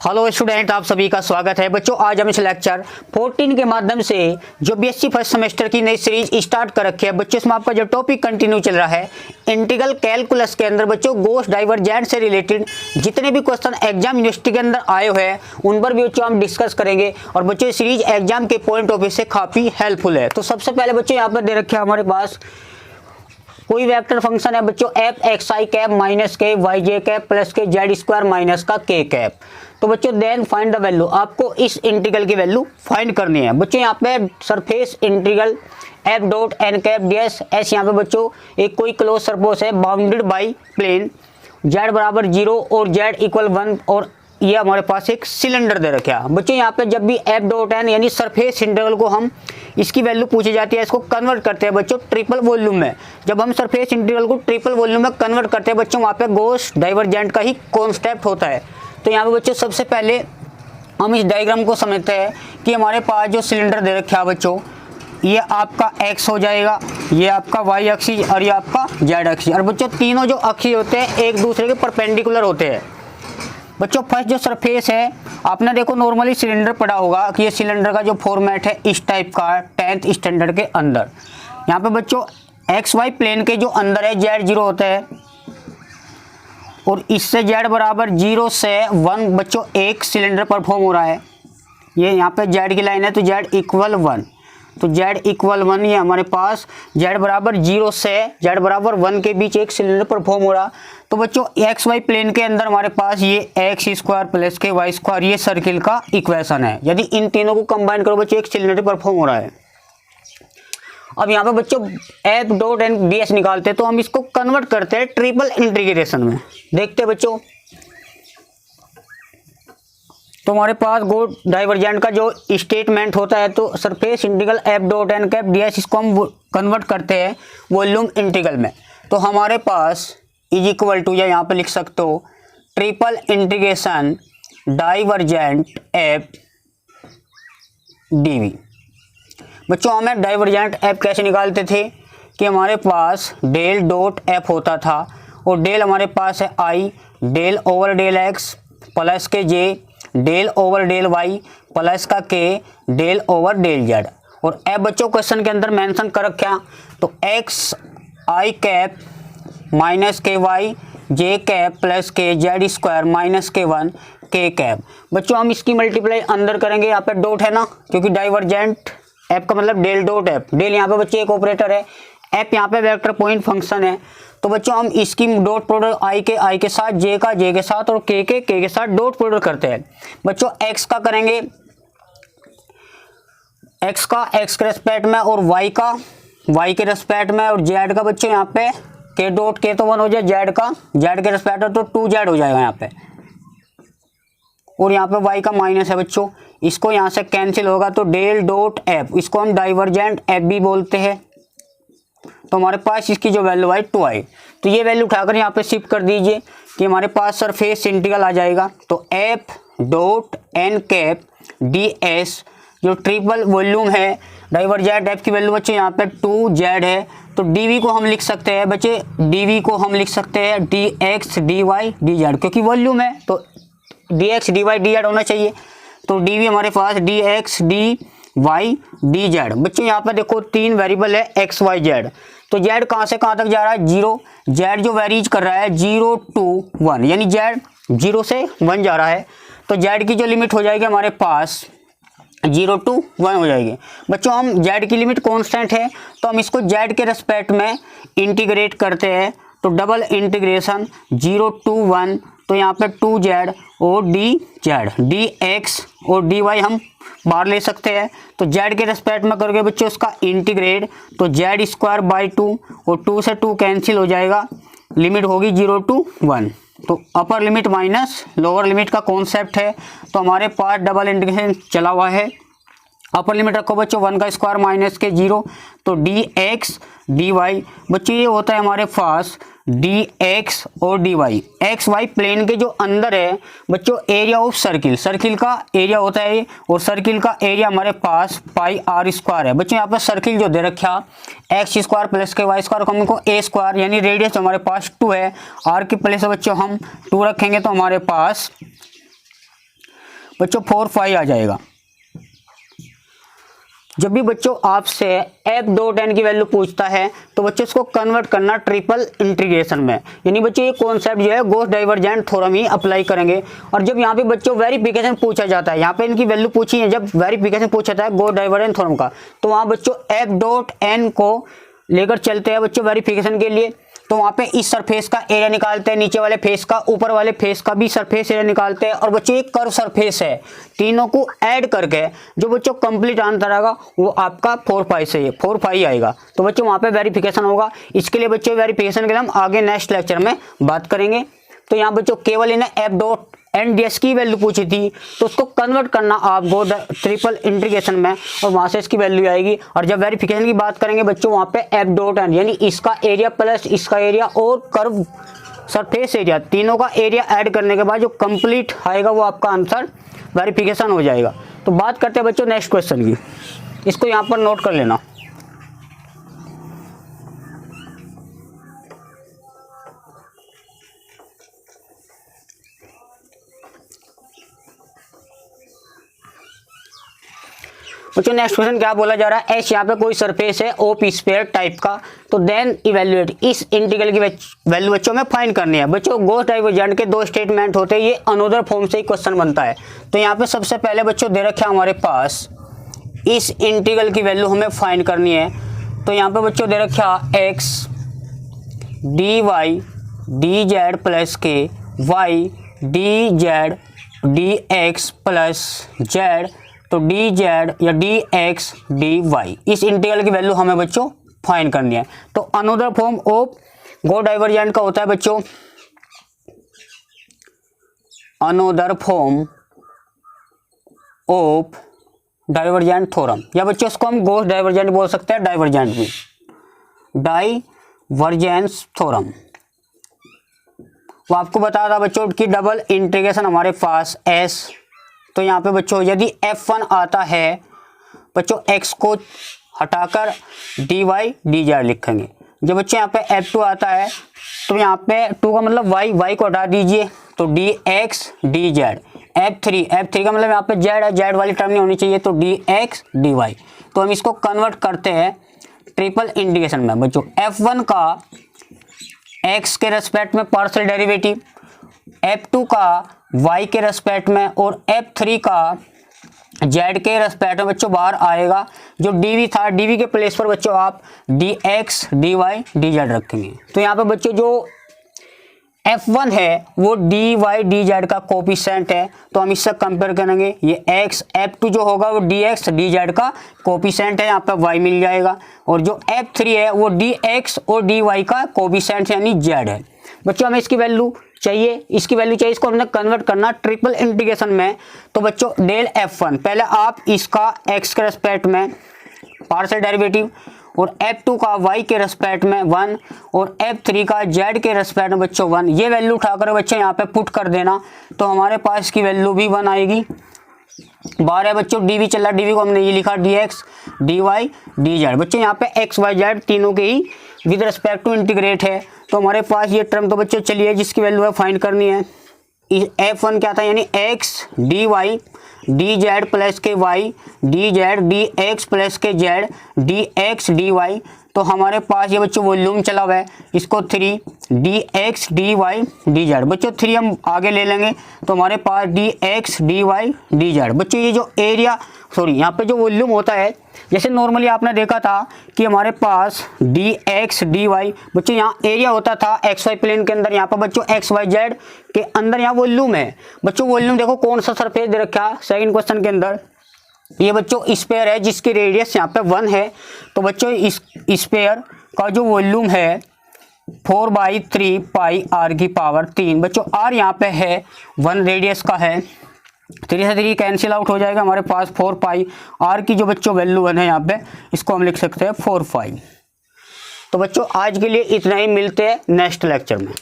Hello student, आप सभी का स्वागत है। बच्चों, आज हम इस लेक्चर 14 के माध्यम से जो बीएससी फर्स्ट सेमेस्टर की नई सीरीज स्टार्ट कर रखी है बच्चों, इसमें आपका जो टॉपिक कंटिन्यू चल रहा है इंटीग्रल कैलकुलस के अंदर बच्चों गॉस डाइवर्जेंट से रिलेटेड जितने भी क्वेश्चन एग्जाम यूनिवर्सिटी के अंदर आए हुए हैं उन पर भी बच्चों हम डिस्कस करेंगे। और बच्चों, सीरीज एग्जाम के पॉइंट ऑफ व्यू से काफी हेल्पफुल है। तो सबसे पहले बच्चों यहाँ पर दे रखे हमारे पास कोई वेक्टर फंक्शन है बच्चों F x I cap minus K Y J cap plus K Z square minus का के कैप। तो बच्चों देन फाइंड द वैल्यू, आपको इस इंटीग्रल की वैल्यू फाइंड करनी है। बच्चों यहाँ पे surface integral F dot N cap D S S, यहाँ पे बच्चों एक कोई क्लोज सरफेस है बाउंडेड बाई प्लेन जेड बराबर 0 और जेड इक्वल 1 और ये हमारे पास एक सिलेंडर दे रखा है। बच्चों यहाँ पे जब भी एफ डॉट एन यानी सरफेस इंटीग्रल को हम इसकी वैल्यू पूछी जाती है, इसको कन्वर्ट करते हैं बच्चों ट्रिपल वॉल्यूम में। जब हम सरफेस इंटीग्रल को ट्रिपल वॉल्यूम में कन्वर्ट करते हैं बच्चों, वहाँ पे गॉस डाइवर्जेंट का ही कॉन्सेप्ट होता है। तो यहाँ पे बच्चों सबसे पहले हम इस डायग्राम को समझते हैं कि हमारे पास जो सिलेंडर दे रखा है बच्चों, ये आपका एक्स हो जाएगा, ये आपका वाई एक्सिस और ये आपका जेड एक्सिस। और बच्चों तीनों जो एक्सिस होते हैं एक दूसरे के परपेंडिकुलर होते हैं। बच्चों फर्स्ट जो सरफेस है, आपने देखो नॉर्मली सिलेंडर पढ़ा होगा कि ये सिलेंडर का जो फॉर्मेट है इस टाइप का 10th स्टैंडर्ड के अंदर। यहाँ पे बच्चों एक्स वाई प्लेन के जो अंदर है जेड 0 होता है और इससे जेड बराबर 0 से 1 बच्चों एक सिलेंडर परफॉर्म हो रहा है। ये यहाँ पे जेड की लाइन है तो जेड इक्वल 1, तो जेड इक्वल 1 ये हमारे पास जेड बराबर 0 से जेड बराबर 1 के बीच एक सिलेंडर परफॉर्म हो रहा। तो बच्चों एक्स वाई प्लेन के अंदर हमारे पास ये एक्स स्क्वायर प्लस के वाई स्क्वायर ये सर्किल का इक्वेशन है। यदि इन तीनों को कंबाइन करो बच्चों एक सिलेंडर परफॉर्म हो रहा है। अब यहाँ पे बच्चों F dot N D S निकालते हैं तो हम इसको कन्वर्ट करते हैं ट्रिपल इंटीग्रेशन में। देखते हैं बच्चों, तो हमारे पास गॉस डाइवर्जेंट का जो स्टेटमेंट होता है तो surface integral F dot N cap D S, इसको हम कन्वर्ट करते हैं वॉल्यूम इंटीग्रल में। तो हमारे पास इज इक्वल टू या यहाँ पे लिख सकते हो triple integration divergent F D V. बच्चों हमें डाइवर्जेंट एफ कैसे निकालते थे कि हमारे पास डेल डॉट एफ होता था और डेल हमारे पास है I del over del X plus के J del over del Y plus का K del over del Z. और एफ बच्चों क्वेश्चन के अंदर मेंशन कर रखा तो X I cap minus K Y J cap plus K Z square minus K 1 के कैप। बच्चों हम इसकी मल्टीप्लाई अंदर करेंगे, यहाँ पे डॉट है ना क्योंकि डाइवर्जेंट एफ का मतलब डेल डॉट एफ, डेल यहाँ पे बच्चे एक ऑपरेटर है, एफ यहाँ पे वेक्टर पॉइंट फंक्शन है। तो बच्चों हम इसकी डॉट प्रोडक्ट आई के साथ जे का जे के साथ और के के साथ डॉट प्रोडक्ट करते हैं। बच्चों एक्स का करेंगे एक्स का एक्स के रेस्पेक्ट में और वाई का वाई के रेस्पेक्ट में और जेड का बच्चों यहाँ पे के डॉट के तो 1 हो जाए, जेड का जेड के रेस्पेक्ट में तो 2z हो जाएगा यहाँ पे। और यहाँ पे वाई का माइनस है बच्चों, इसको यहाँ से कैंसिल होगा तो डेल डॉट एफ, इसको हम डाइवर्जेंट एफ भी बोलते हैं। तो हमारे पास इसकी जो वैल्यू आई 2 आई, तो ये वैल्यू उठाकर यहाँ पे शिफ्ट कर दीजिए कि हमारे पास सरफेस इंटीग्रल आ जाएगा। तो F dot N cap D S जो ट्रिपल वॉल्यूम है डाइवर्जेंट एफ की वैल्यू बच्चे यहाँ पे 2z है। तो dv को हम लिख सकते हैं बच्चे, dv को हम लिख सकते हैं dx dy dz, क्योंकि वॉल्यूम है तो dx dy dz होना चाहिए। तो dv हमारे पास dx dy dz। बच्चों यहाँ पे देखो 3 वेरिएबल है x y z, तो z कहाँ से कहाँ तक जा रहा है 0, z जो वेरीज कर रहा है 0 to 1 यानी z 0 से 1 जा रहा है। तो z की जो लिमिट हो जाएगी हमारे पास 0 to 1 हो जाएगी। बच्चों हम z की लिमिट कांस्टेंट है तो हम इसको z के रेस्पेक्ट में इंटीग्रेट करते हैं तो डबल इंटीग्रेशन 0 to 1, तो यहाँ पे 2z और dz dx और dy हम बाहर ले सकते हैं। तो z के रेस्पेक्ट में करके बच्चों उसका इंटीग्रेट तो z स्क्वायर बाई 2 और 2 से 2 कैंसिल हो जाएगा, लिमिट होगी 0 to 1। तो upper limit minus lower limit का कॉन्सेप्ट है। तो हमारे पास डबल इंटीग्रेशन चला हुआ है, अपर लिमिट रखो बच्चों 1 का स्क्वायर माइनस के 0, तो dx dy बच्चों ये होता है हमारे पास dx और dy। एक्स वाई प्लेन के जो अंदर है बच्चों एरिया ऑफ सर्किल, सर्किल का एरिया होता है और सर्किल का एरिया हमारे पास पाई आर स्क्वायर है। बच्चों यहाँ पर सर्किल जो दे रखा एक्स स्क्वायर प्लस के वाई स्क्वायर हम इनको ए स्क्वायर यानी रेडियस हमारे पास 2 है, आर की प्लेस बच्चों हम 2 रखेंगे तो हमारे पास बच्चों 4 आ जाएगा। जब भी बच्चों आपसे f.n की वैल्यू पूछता है तो बच्चों इसको कन्वर्ट करना ट्रिपल इंटीग्रेशन में, यानी बच्चों ये कॉन्सेप्ट जो है गॉस डाइवर्जेंट थ्योरम ही अप्लाई करेंगे। और जब यहाँ पे बच्चों वेरिफिकेशन पूछा जाता है, यहाँ पे इनकी वैल्यू पूछी है, जब वेरिफिकेशन पूछा जाता है गॉस डाइवर्जेंट थ्योरम का, तो वहाँ बच्चों f.n को लेकर चलते हैं बच्चों वेरिफिकेशन के लिए। तो वहाँ पे इस सरफेस का एरिया निकालते हैं, नीचे वाले फेस का, ऊपर वाले फेस का भी सरफेस एरिया निकालते हैं। और बच्चों एक कर्व सरफेस है, तीनों को ऐड करके जो बच्चों कंप्लीट आंसर आएगा वो आपका 4 से 4 आएगा। तो बच्चों वहाँ पे वेरिफिकेशन होगा। इसके लिए बच्चों वेरिफिकेशन के लिए हम आगे नेक्स्ट लेक्चर में बात करेंगे। तो यहाँ बच्चों केवल इन्हें f.n की वैल्यू पूछी थी, तो उसको कन्वर्ट करना आप गॉस ट्रिपल इंटीग्रेशन में, और वहां से इसकी वैल्यू आएगी। और जब वेरिफिकेशन की बात करेंगे बच्चों, वहां पे f.n यानी इसका एरिया प्लस इसका एरिया और कर्व सरफेस एरिया, तीनों का एरिया ऐड करने के बाद जो कंप्लीट आएगा वो आपका आंसर वेरिफिकेशन हो जाएगा। तो बात करते हैं बच्चों नेक्स्ट क्वेश्चन की, इसको यहाँ पर नोट कर लेना। बच्चों नेक्स्ट क्वेश्चन क्या बोला जा रहा है, एच यहाँ पे कोई सरफेस है ओ पी स्क्वायर टाइप का, तो देन इवेल्युएट, इस इंटीग्रल की वैल्यू बच्चों में फाइंड करनी है। बच्चों गॉस डाइवर्जेंट के 2 स्टेटमेंट होते हैं, ये अनदर फॉर्म से ही क्वेश्चन बनता है। तो यहाँ पे सबसे पहले बच्चों दे रखे हमारे पास इस इंटीग्रल की वैल्यू हमें फाइंड करनी है। तो यहाँ पे बच्चों दे रखा x dy dz प्लस के y dz dx plus z, तो dz या dx dy, इस इंटीग्रल की वैल्यू हमें बच्चों फाइंड करनी है। तो another form of Gauss divergent का होता है बच्चों another form of divergent theorem, या बच्चों इसको हम गॉस डाइवर्जेंट बोल सकते हैं, डाइवर्जेंट भी, डाइवर्जेंस थ्योरम। वो आपको बता था बच्चों कि डबल इंटीग्रेशन हमारे पास s, तो यहाँ पे बच्चों यदि f1 आता है बच्चों x को हटाकर dy dz लिखेंगे। जब बच्चों यहाँ पे f2 आता है तो यहाँ पे 2 का मतलब y को हटा दीजिए, तो dx dz। f3 का मतलब यहाँ पे z है, z वाली टर्म नहीं होनी चाहिए, तो dx dy। तो हम इसको कन्वर्ट करते हैं ट्रिपल इंटीग्रेशन में। बच्चों f1 का x के रेस्पेक्ट में पार्शियल डेरिवेटिव, f2 का y के रेस्पेक्ट में, और f3 का z के रेस्पेक्ट में बच्चों बाहर आएगा। जो dv था, dv के प्लेस पर बच्चों आप dx dy dz रखेंगे। तो यहाँ पे बच्चों जो f1 है वो dy dz का कोफिशिएंट है, तो हम इससे कंपेयर करेंगे। ये x, f2 जो होगा वो dx dz का कोफिशिएंट है, यहाँ पे y मिल जाएगा। और जो f3 है वो dx और dy का कोफिशिएंट यानी z है। बच्चों हमें इसकी वैल्यू चाहिए, इसको हमने कन्वर्ट करना ट्रिपल इंटीग्रेशन में। तो बच्चों डेल f1, पहले आप इसका x के रेस्पेक्ट में पार्शियल डेरिवेटिव, और f2 का y के रेस्पेक्ट में 1, और f3 का z के रेस्पेक्ट में बच्चों 1, ये वैल्यू उठाकर बच्चों यहाँ पे पुट कर देना। तो हमारे पास की वैल्यू भी 1 आएगी। बार है बच्चों dv चल रहा है, dv को हमने ये लिखा dx dy dz। बच्चों यहाँ पे x y z तीनों के ही विद रेस्पेक्ट टू इंटीग्रेट है, तो हमारे पास ये टर्म तो बच्चों चलिए जिसकी वैल्यू है फाइंड करनी है। f1 क्या था, यानी x dy dz प्लस के y dz dx प्लस के z dx dy। तो हमारे पास ये बच्चों वॉल्यूम चला हुआ है, इसको 3 dx dy dz। बच्चों 3 हम आगे ले लेंगे, तो हमारे पास dx dy dz। बच्चों ये जो एरिया यहाँ पे जो वॉल्यूम होता है, जैसे नॉर्मली आपने देखा था कि हमारे पास dx dy, बच्चों यहाँ एरिया होता था xy प्लेन के अंदर, यहाँ पर बच्चों xyz के अंदर यहाँ वॉल्यूम है। बच्चों वॉल्यूम देखो कौन सा सरफेस दे रखा है सेकंड क्वेश्चन के अंदर, ये बच्चों स्फीयर है जिसकी रेडियस यहाँ पे 1 है। तो बच्चों इस स्फीयर का जो वॉल्यूम है 4/3 पाई r की पावर 3। बच्चों r यहाँ पे है 1 रेडियस का है, 3 से 3 कैंसिल आउट हो जाएगा, हमारे पास 4 पाई r की जो बच्चों वैल्यू 1 है यहाँ पे, इसको हम लिख सकते हैं 4 पाई। तो बच्चों आज के लिए इतना ही, मिलते हैं नेक्स्ट लेक्चर में।